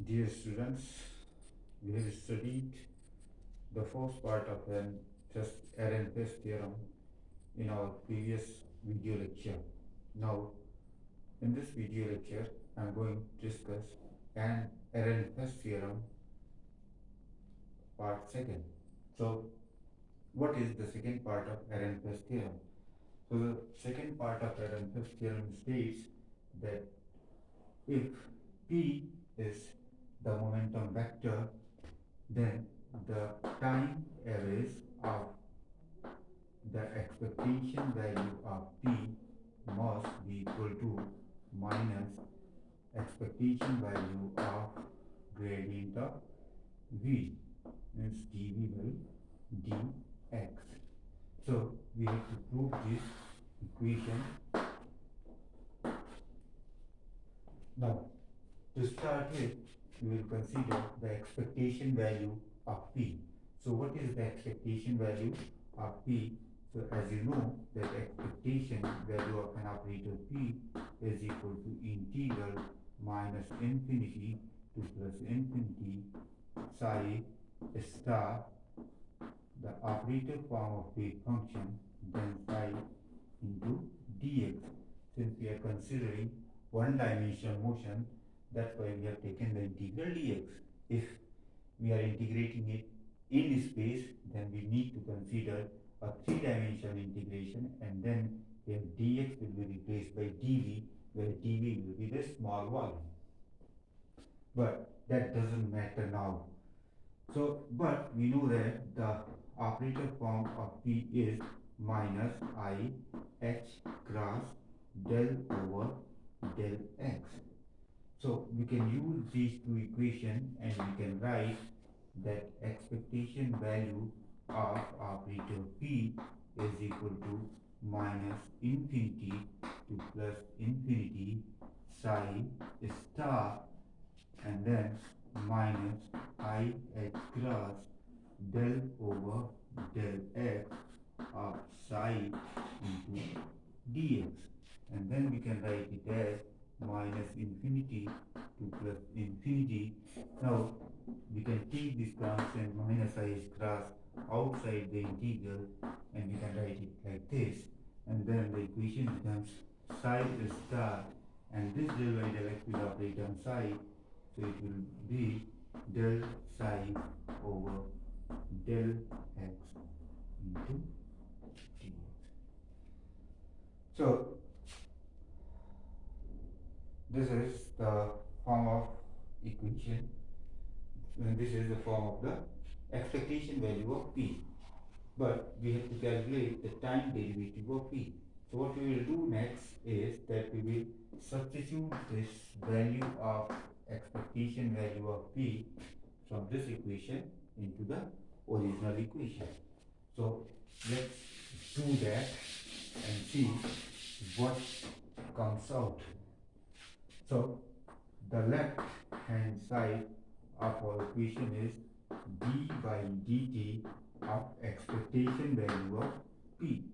Dear students, we have studied the first part of an Ehrenfest theorem in our previous video lecture. Now, in this video lecture, I am going to discuss an Ehrenfest theorem part second. So, what is the second part of Ehrenfest theorem? So, the second part of Ehrenfest theorem states that if P is the momentum vector, then the time average of the expectation value of P must be equal to minus expectation value of gradient of V, means dV by dx. So we have to prove this equation. Now, to start with, we will consider the expectation value of P. So what is the expectation value of P? So as you know, that expectation value of an operator P is equal to integral minus infinity to plus infinity psi star, the operator form of wave function, then psi into dx. Since we are considering one-dimensional motion, that's why we have taken the integral dx. If we are integrating it in space, then we need to consider a three-dimensional integration, and then here dx will be replaced by dv, where dv will be the small volume. But that doesn't matter now. So, but we know that the operator form of P is minus I h cross del over del x. So we can use these two equations and we can write that expectation value of operator P is equal to minus infinity to plus infinity psi star, and then minus I h cross del over del x of psi into dx, and then we can write it as minus infinity to plus infinity. Now we can take this constant minus I h cross outside the integral and we can write it like this, and then the equation becomes psi star, and this del by del x will operate on psi, so it will be del psi over del x into dx. So this is the form of equation, and this is the form of the expectation value of P. But we have to calculate the time derivative of P. So what we will do next is that we will substitute this value of expectation value of P from this equation into the original equation. So let's do that and see what comes out. So the left hand side of our equation is d by dt of expectation value of P.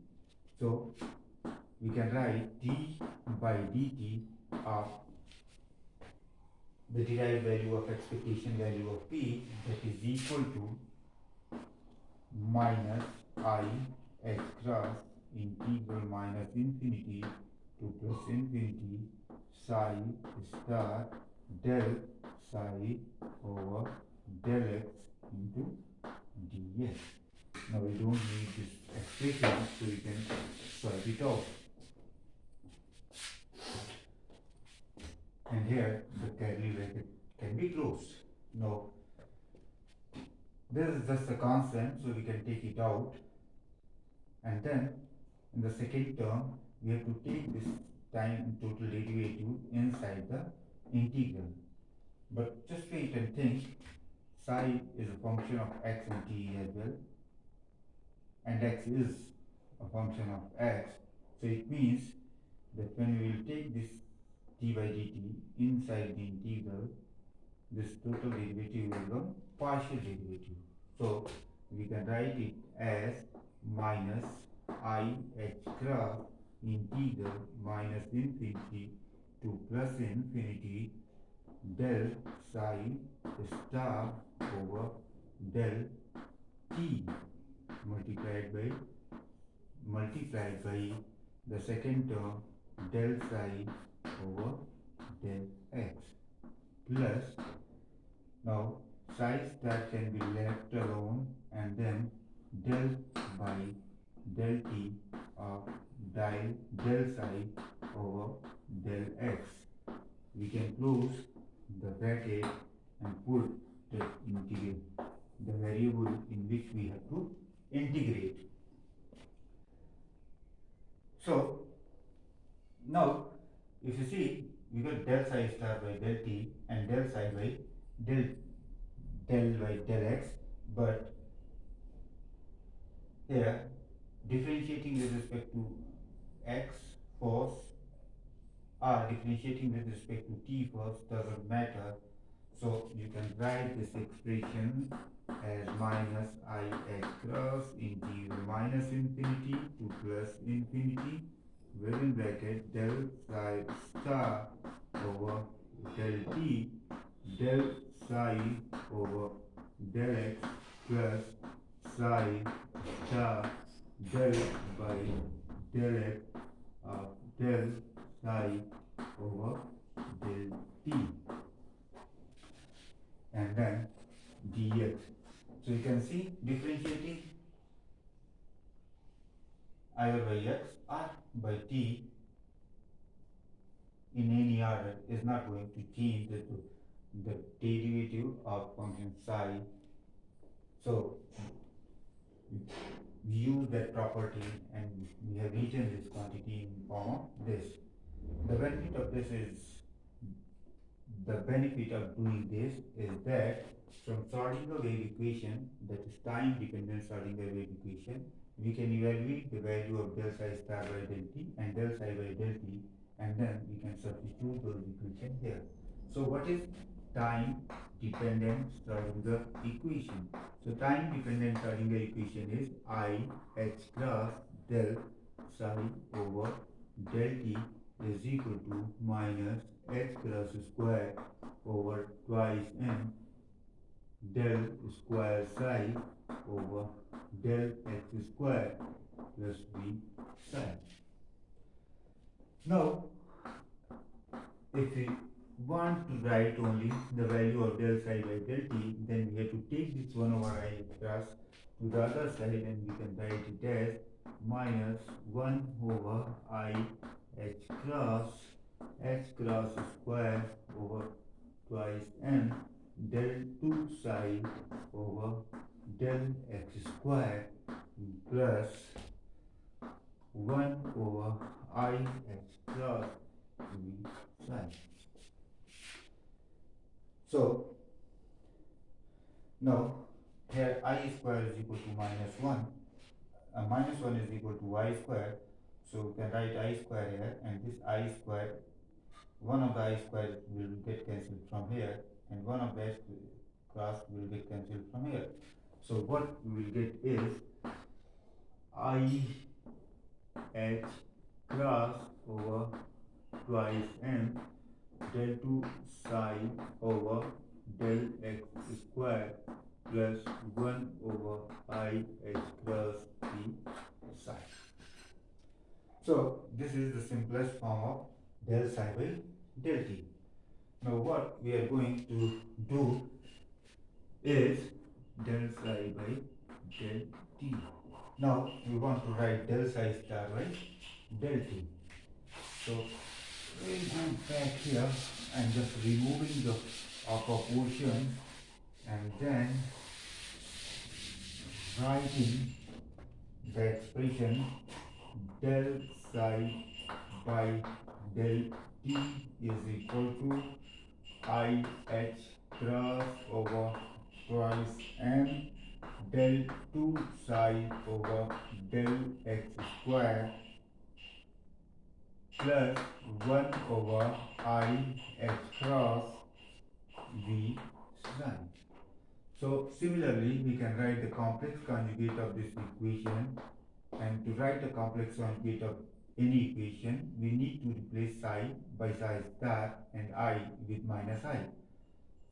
So we can write d by dt of the derived value of expectation value of P, that is equal to minus I h cross integral minus infinity to plus infinity psi star del psi over del x into dx. Now we don't need this expression, so we can solve it out. And here the curly bracket can be closed. Now this is just a constant, so we can take it out, and then in the second term we have to take this time total derivative inside the integral. But just wait and think, psi is a function of x and t as well, and x is a function of x, so it means that when we will take this d by dt inside the integral, this total derivative will become partial derivative. So we can write it as minus I h cross integral minus infinity to plus infinity del psi star over del t multiplied by the second term del psi over del x plus, now psi star can be left alone, and then del by del t of del psi over del x. We can close the bracket and put the variable in which we have to integrate. So now if you see, we got del psi star by del t and del psi by del x, but here differentiating with respect to x first or differentiating with respect to t first doesn't matter. So you can write this expression as minus I x cross integral minus infinity to plus infinity within bracket del psi star over del t del psi over del x plus psi star del by del x of del psi over del t, and then dx. So you can see differentiating either by x or by t in any order is not going to change the derivative of function psi. So we use that property and we have written this quantity in form of this. The benefit of this is, the benefit of doing this is that from Schrodinger wave equation, that is time dependent Schrodinger wave equation, we can evaluate the value of del psi star by del t and del psi by del t, and then we can substitute those equations here. So what is time dependent Schrodinger equation? So time dependent Schrodinger equation is I h cross del psi over del t is equal to minus h cross square over twice m del square psi over del x square plus b psi. Now, if we want to write only the value of del psi by del t, then we have to take this 1 over I cross to the other side, and we can write it as minus 1 over I h cross square over twice m del 2 psi over del x square plus 1 over I h cross v psi. So now here I square is equal to minus 1, minus 1 is equal to y square, so we can write I square here, and this I square, one of the I square will get cancelled from here, and one of the x cross will get cancelled from here. So what we will get is I h cross over twice m del 2 psi over del x square plus 1 over I h cross p psi. So this is the simplest form of del psi by del t. Now what we are going to do is del psi by del t. Now we want to write del psi star by del t. So we go back here and just removing the upper portion, and then writing the expression del psi by del t is equal to I h cross over twice m del 2 psi over del x square plus 1 over I h cross v psi. So similarly, we can write the complex conjugate of this equation, and to write the complex conjugate of any equation, we need to replace psi by psi star and I with minus I.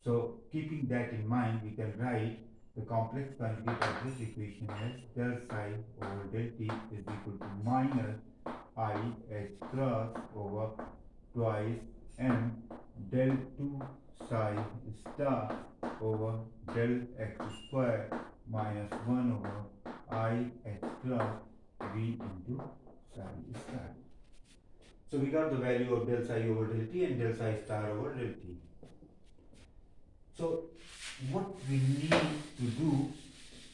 So keeping that in mind, we can write the complex conjugate of this equation as del psi over del t is equal to minus I h cross over twice m del 2 psi star over del x square minus 1 over I h cross v into psi star. So we got the value of del psi over del t and del psi star over del t. So what we need to do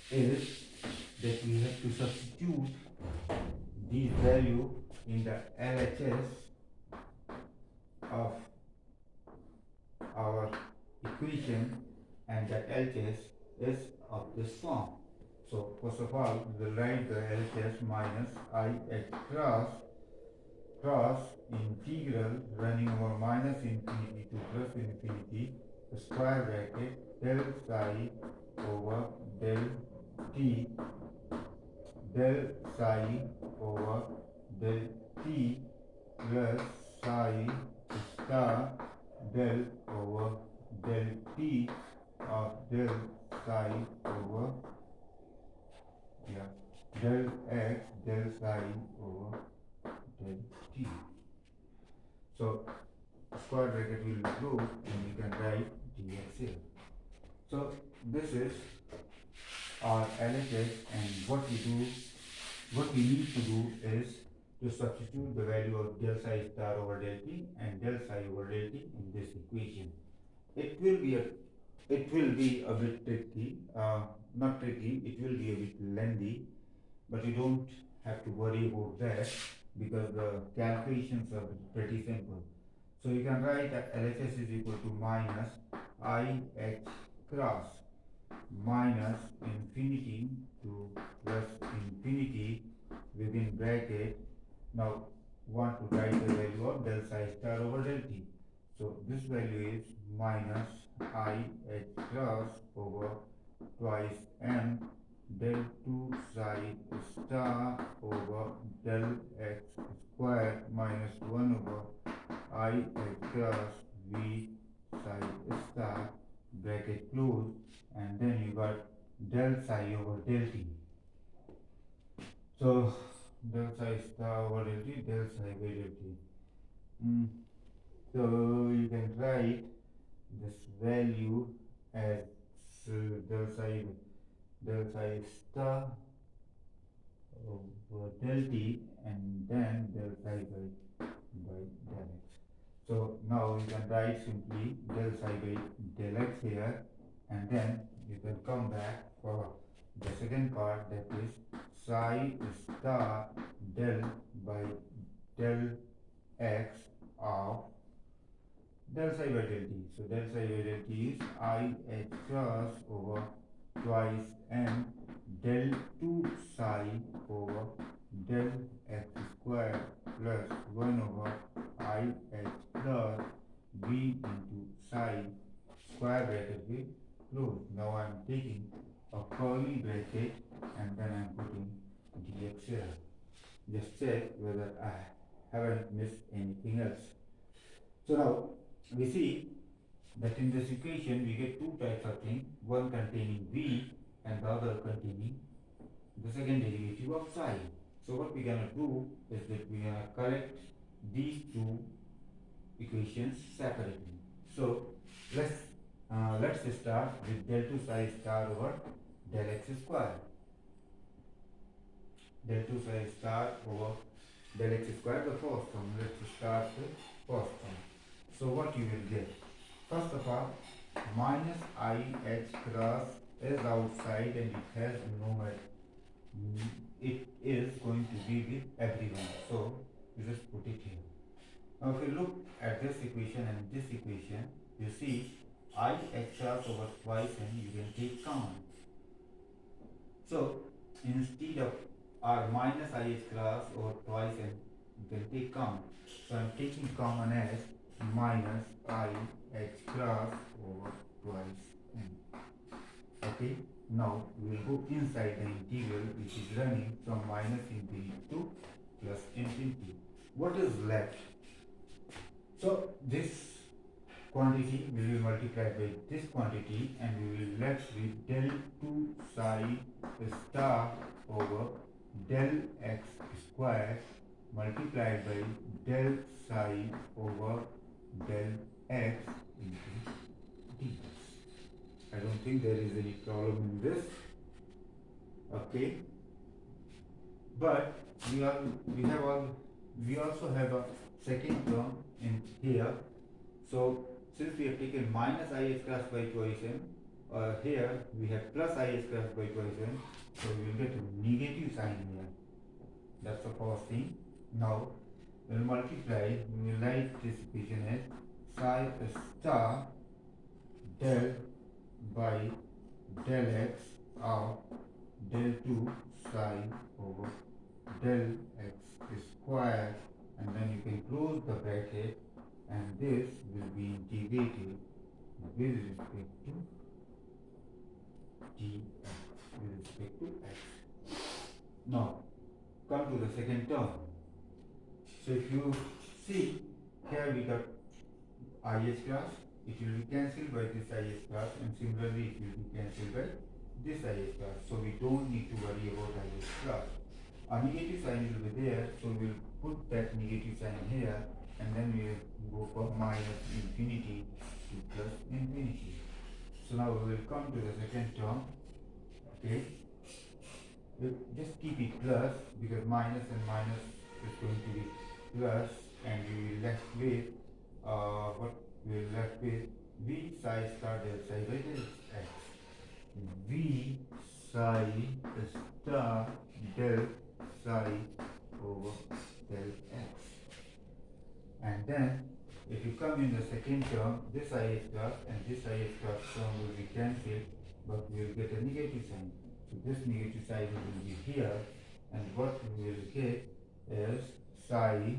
is that we have to substitute these value in the LHS of our equation, and the LHS is of this form. So first of all, we will write the LHS minus I h cross integral running over minus infinity to plus infinity square bracket del psi over del t del psi over del t plus psi star del over del t of del psi over del x del psi over del t. So square bracket will be closed and we can write dx here. So this is our LHS, and what we need to do is to substitute the value of del psi star over del t and del psi over del t in this equation. It will be a bit tricky, not tricky, it will be a bit lengthy, but you don't have to worry about that because the calculations are pretty simple. So you can write that LHS is equal to minus I h cross minus infinity to plus infinity within bracket. Now want to write the value of del psi star over del t. So this value is minus I h cross over twice m del 2 psi star over del x square minus 1 over I h cross v psi star bracket close, and then you got del psi over del t. So del psi star over del t, del psi by del t. So you can write this value as del psi star over del t, and then del psi by del x. So now you can write simply del psi by del x here, and then you can come back for the second part, that is psi star del by del x of del psi by del t. So del psi by del t is I h cross over twice m del 2 psi over del x square plus 1 over I h cross v into psi square bracket with close. Now I am taking a curly bracket and then I am putting dx here. Just check whether I haven't missed anything else. So now we see that in this equation we get two types of things, one containing v and the other containing the second derivative of psi. So what we are going to do is that we are going to correct these two equations separately. So let's start with del 2 psi star over del x square. Del 2 psi star over del x square, the first term. Let's start with first term. So what you will get? First of all, minus I h cross is outside and it has no matter. It is going to be with everyone. So you just put it here. Now if you look at this equation and this equation, you see I h cross over twice and you can take common. So instead of our minus I h cross over twice and you can take common. So I am taking common as minus I h cross over twice n. Okay, now we will go inside the integral which is running from minus infinity to plus infinity. What is left? So this quantity will be multiplied by this quantity and we will left with del 2 psi star over del x square multiplied by del psi over del x into dx. I don't think there is any problem in this. Okay, but we also have a second term in here. So since we have taken minus is class by twice n, here we have plus is class by twice n, so we will get a negative sign here. That's the first thing. Now we'll multiply, we will write this equation as psi star del by del x of del 2 psi over del x square, and then you can close the bracket and this will be integrated with respect to dx with respect to x. Now come to the second term. So if you see here we got is class, it will be cancelled by this is class, and similarly it will be cancelled by this is class. So we don't need to worry about is class. A negative sign will be there, so we'll put that negative sign here, and then we will go from minus infinity to plus infinity. So now we will come to the second term. Okay, just keep it plus because minus and minus is going to be plus, and we will left with what we will left with v psi star del psi by del x. V psi star del psi over del x. And then if you come in the second term, this is plus and this is plus term will be cancelled, but we will get a negative sign. So this negative sign will be here, and what we will get is psi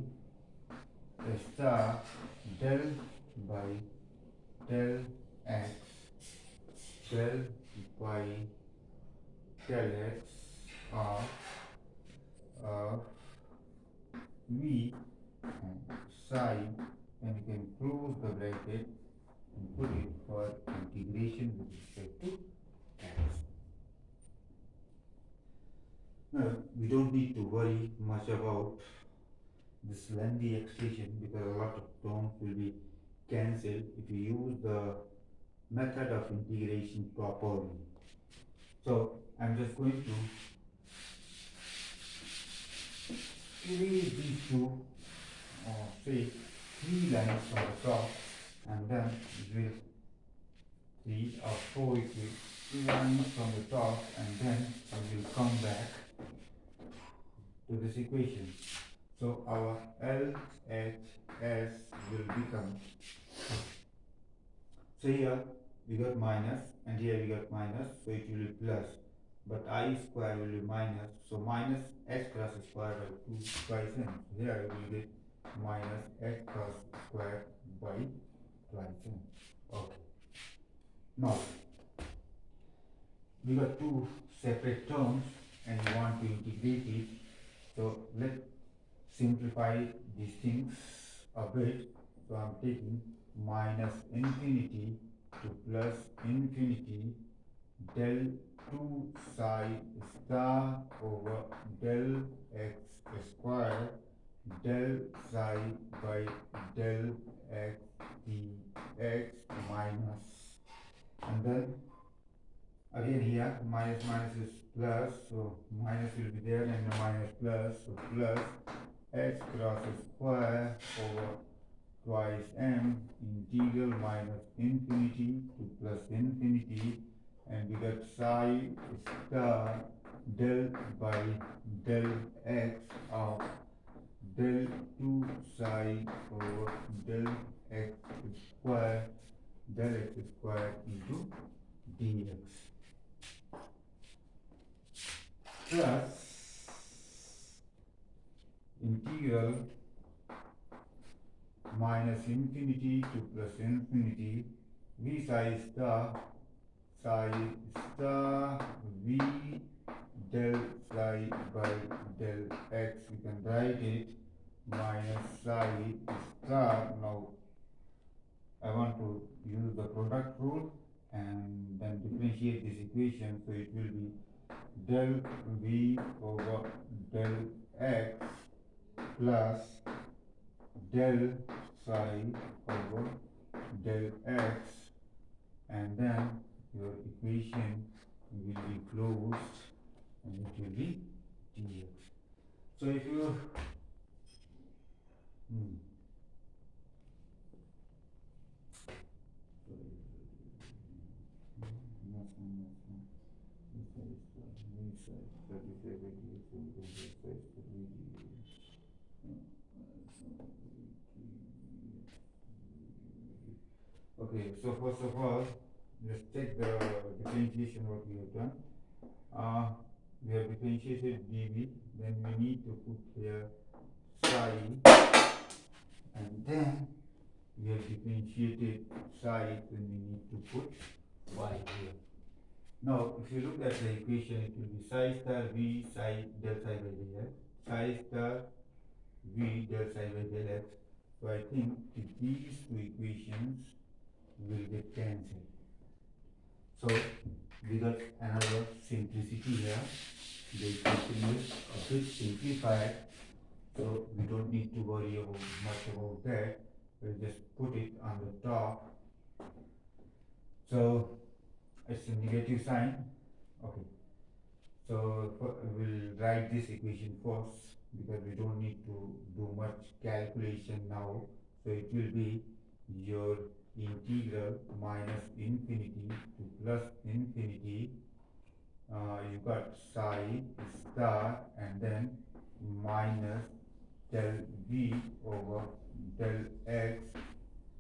star del by del x del by del x of v and psi, and you can close the bracket and put it for integration with respect to x. Now we don't need to worry much about this lengthy expression because a lot of terms will be cancelled if you use the method of integration properly. So I'm just going to erase these two, say 3 lines from the top, and then with 3 or 4 lines from the top, and then I will come back to this equation. So our LHS will become, so here we got minus and here we got minus, so it will be plus, but I square will be minus, so minus h cross square by 2 twice n. Here we will get minus h cross square by twice n. Okay. Now we got two separate terms and we want to integrate it. So let's simplify these things a bit. So I'm taking minus infinity to plus infinity del 2 psi star over del x square del psi by del x dx minus, and then again here minus minus is plus, so minus will be there and the minus plus, so plus h cross square over twice m integral minus infinity to plus infinity, and we got psi star del by del x of del 2 psi over del x square into dx plus integral minus infinity to plus infinity v psi star v del psi by del x. You can write it minus psi star. Now I want to use the product rule and then differentiate this equation, so it will be del v over del x plus del psi over del x, and then your equation will be closed and it will be dx. So if you okay, so first of all, let's check the differentiation what we have done. We have differentiated dv, then we need to put here psi, and then we have differentiated psi, then we need to put y here. Now, if you look at the equation, it will be psi star v psi del psi by del x, psi star v del psi by del x. So I think these two equations will get cancelled. So we got another simplicity here. The equation is a bit simplified, so we don't need to worry much about that. We'll just put it on the top. So it's a negative sign. Okay. So we'll write this equation first because we don't need to do much calculation now. So it will be your integral minus infinity to plus infinity. You got psi star and then minus del v over del x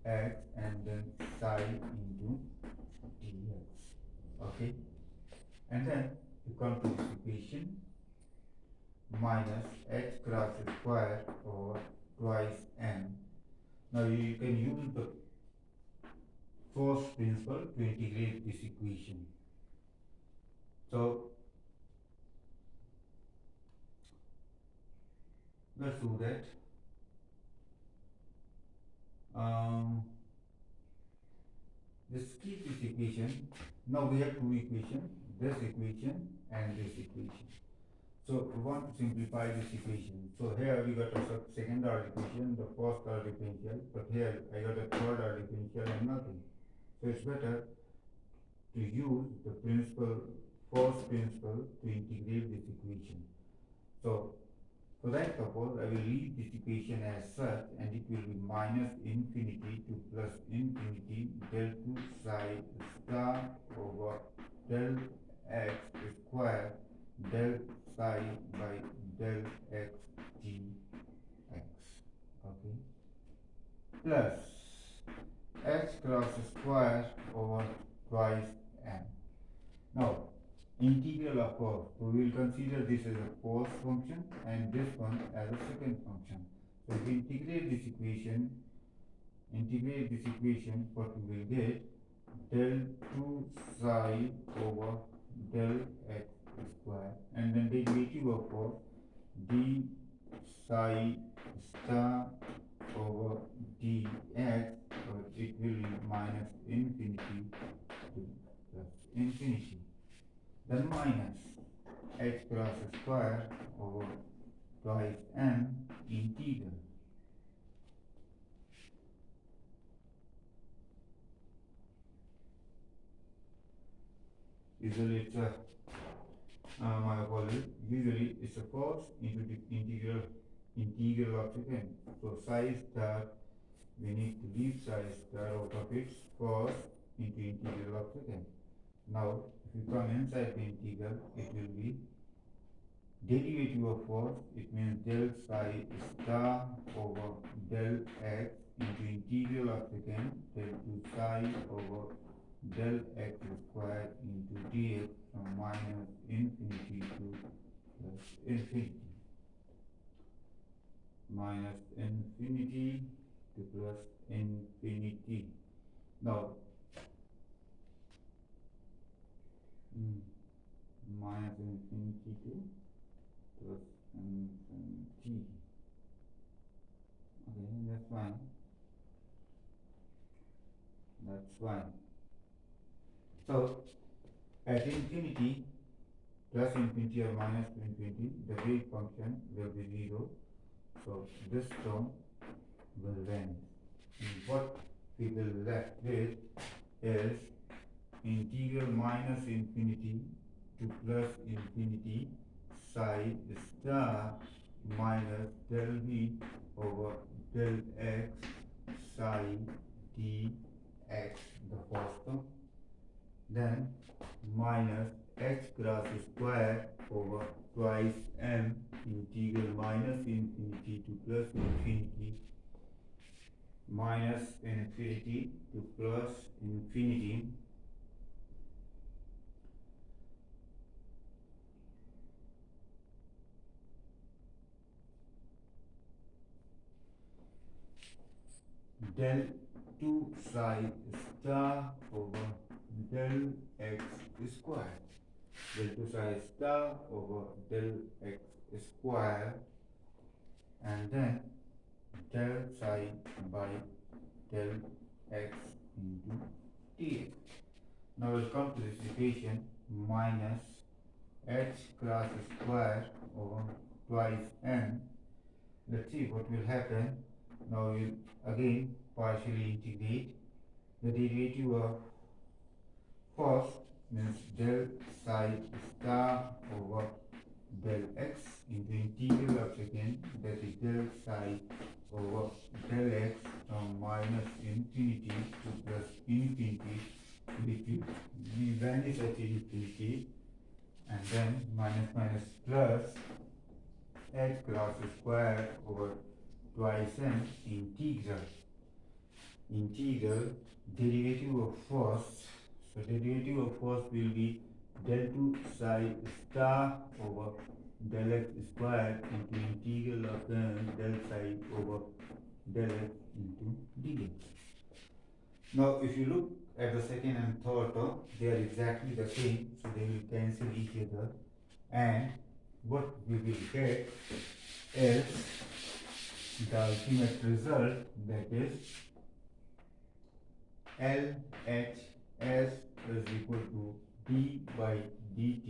and then psi into dx. Okay, and then you come to this equation minus h cross square over twice n. Now you can use the first principle to integrate this equation. So let's do that. Let's keep this equation. Now we have two equations, this equation and this equation. So we want to simplify this equation. So here we got a second order equation, the first order differential, but here I got a third order differential and nothing. So it's better to use the first principle to integrate this equation. So for that purpose, I will leave this equation as such, and it will be minus infinity to plus infinity del 2 psi star over del x square del psi by del x dx. Okay, plus x cross square over twice n. Now integral, of course, we will consider this as a first function and this one as a second function. So if we integrate this equation, what we will get del 2 psi over del x square, and then derivative of course d psi star over dx, so it will be minus infinity to plus infinity. Then minus h cross square over twice n integral. Usually it's a my apologies. Usually it's a first into the integral of second. So psi star, we need to leave psi star out of its first into integral of second. Now if you come inside the integral, it will be derivative of first, it means del psi star over del x into integral of second del 2 psi over del x square into dx from minus infinity to plus infinity. Minus infinity to plus infinity. Now minus infinity 1. That's 1. So at infinity, plus infinity or minus infinity, the wave function will be 0. So this term will vanish. And what we will left with is integral minus infinity to plus infinity psi star minus del v over del x psi dx, the first term, then minus x cross square over twice m integral minus infinity to plus infinity minus infinity to plus infinity del 2 psi star over del x square, del 2 psi star over del x square, and then del psi by del x into dx. Now we'll come to this equation, minus h cross square over twice n. Let's see what will happen. Now we'll again partially integrate. The derivative of first means del psi star over del x into integral of second, that is del psi over del x from minus infinity to plus infinity, which we vanish at infinity, and then minus minus plus h cross square over twice n integral derivative of first. So derivative of first will be del 2 psi star over del x square into integral of del psi over del x into dx. Now if you look at the second and third term, they are exactly the same, so they will cancel each other, and what we will get is the ultimate result, that is LHS is equal to d by dt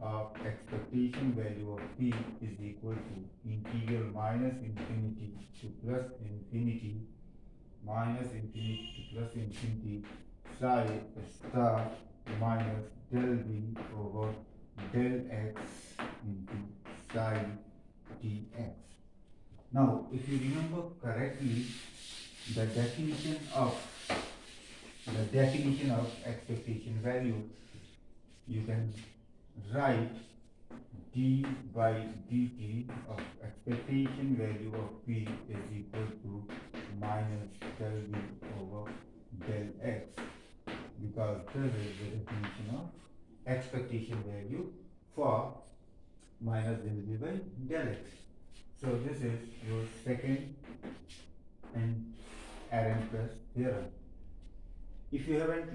of expectation value of p is equal to integral minus infinity to plus infinity minus infinity to plus infinity psi star minus del v over del x into psi dx. Now, if you remember correctly, the definition of expectation value, you can write d by dt of expectation value of p is equal to minus del v over del x, because this is the definition of expectation value for minus del v by del x. So this is your second and Ehrenfest theorem. If you haven't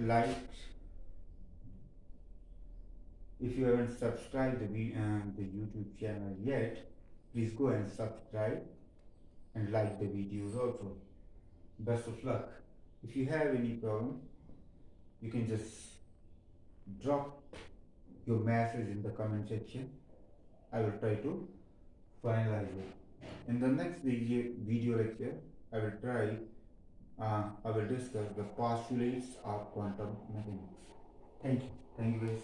subscribed the YouTube channel yet, please go and subscribe and like the videos also. Best of luck. If you have any problem, you can just drop your message in the comment section. I will try to finalize it. In the next video lecture, I will discuss the postulates of quantum mechanics. Thank you. Thank you guys.